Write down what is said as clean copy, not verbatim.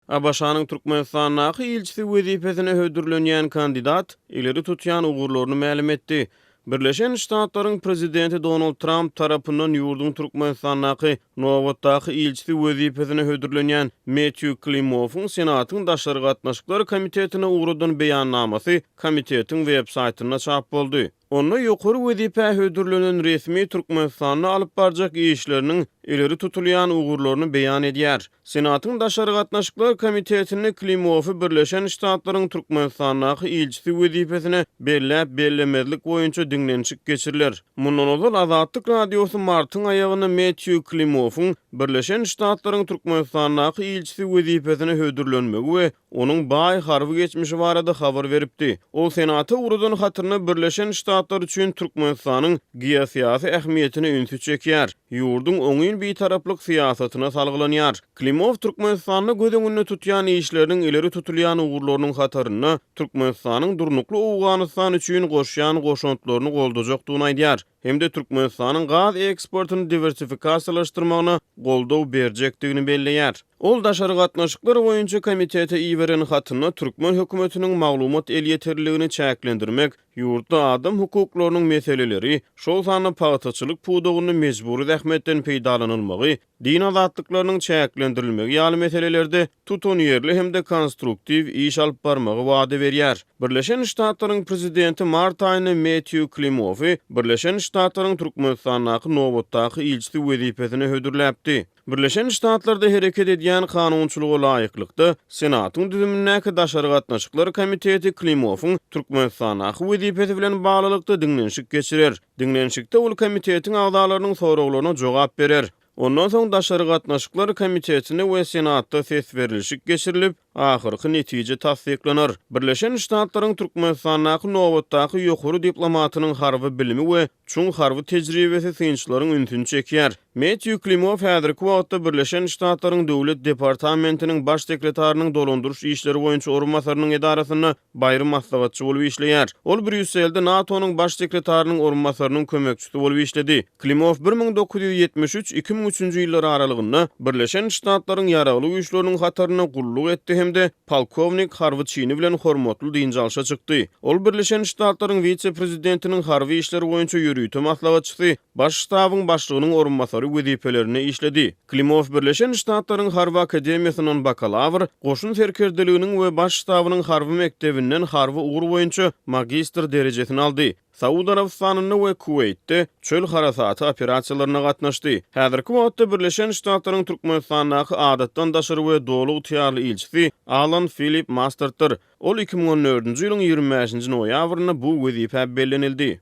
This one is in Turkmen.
Abaşanyň Türkmenistanyň ilçisi wezipesine hödürlenýän kandidat ileri tutýan ugurlaryny ma'lum etdi. Birleşen Ştatlaryň prezidenti Donald Trump tarapyndan ýurdun Türkmenistanyň nowatdaky ilçisi wezipesine hödürlenýän Matthew Klimowyň Senatyň daşary gatnaşyklary komitetine ugrudyn beýannamasy komitetiň web saýtyna çap boldy. Onda ýokary wezipe hödürlenen resmi Türkmenistanyň alyp barjak işleriniň ileri tutulýan ugurlaryny beýan edýär. Senatyň daşary gatnaşyklary komitetini Klimowy Birleşen Ştatlaryň Türkmenistanyň ilçisi wezipesine bellemezlik boýunça diňlenşik geçiriler. Mundan ozal Azatlyk radiosy martyň aýagyna Matthew Klimowyň Birleşen Ştatlaryň Türkmenistanyň ilçisi wezipesine hödürlenmegi we onuň baý harby geçmişi barada habar beripdi. O senata ugrudyn hatyryna Birleşen Ştatlar üçin Türkmenistanyň geosiýasy ähmiýetini ünsü çekýär. Ýurdun oňyn bir taraplyk siýasatyna salgylanyar. Klimow Türkmenistanyň göz öňünde tutýan işleriniň ileri tutulýan ugurlarynyň hataryny Türkmenistanyň durnukly Awganistan üçin goşýan goşuntlaryny goldajakdygyny aýdýar. Hemde Türkmenistanyň gaz eksportyny diversifikasiýalaşdyrmagyna goldaw berjekdigini belleýär. Ol daşary gatnaşyklary boýunça komitete iýeren hatyna Türkmen hökümetiniň maglumat el ýeterligini çäklendirmek, ýurtda adam hukuklarynyň meseleleri, şol sany pagtaçylyk pudugyny mejburi zähmetden peýdalanylmagy, din azatlyklarynyň çäklendirilmegi ýaly meselelerde tutun ýerli hemde konstruktiw iş alyp barmagy wada berýär. Birleşen Ştatlaryň prezidenti mart aýyny Matthew Klimowy Birleşen Ştatlaryň Türkmenistanyň nowatdaky ilçisi wezipesine hödürläpdi. Birleşen Ştatlarda hereket edýän kanunçylyga laýyklykda Senatyň düzümindäki daşary gatnaşyklary komiteti Klimowyň Türkmenistanyň wezipesi bilen baglykda diňlenşik geçirer. Diňlenşikde ol komitetiň agdalarynyň soraglaryna jogap berer. Ondan soň daşary gatnaşyklary komitetine we senatda ses berilişik geçirilip, ahyrky netije tasdiklanır. Birleşen Ştatlaryň Türkmenistanyň nowatdaky ýokary diplomatynyň harby bilimi we çuň harby tejribesi synçylaryň ünsüni çekýär. Matthew Klimow häzirki wagtda Birleşen Ştatlaryň Döwlet Departamentiniň baş sekretarynyň dolandyryş işleri boýunça orunmasarynyň edarasyna baýry maslahatçy bolup işleýär. Ol Brüsselde NATO'nyň baş sekretarynyň orunmasarynyň kömekçisi bolup işledi. Klimow 1973-2003-nji ýyllar aralygynda Birleşen Ştatlaryň ýaragly güýçleriniň hataryna gulluk etdi hemde polkovnik harby çyny bilen hormatly diňjalşa çykdy. Ol Birleşen Ştatlaryň vice-prezidentiniň harby işleri boýunça ýürüýte maslahatçysy, baş ştabyň başlygynyň orunmasary wezipelerini işledi. Klimow Birleşen Ştatlaryň Harby Akademiýasynyň bakalavr, goşun serkerdeliginiň we baş ştabynyň harby mektebinden harby ugur boýunça magistr derejesini aldy. Saudi Arabistanyny we Kuweytde çöl harasaty operasiýalaryna gatnaşdy. Häzirki wagtda Birleşen Ştatlaryň Türkmenistanyň adatdan daşary we doluq týarly ilçisi Alan Philip Masterdyr. Ol 2014-nji ýylyň 25-nji noýabryna bu wezipe bellenildi.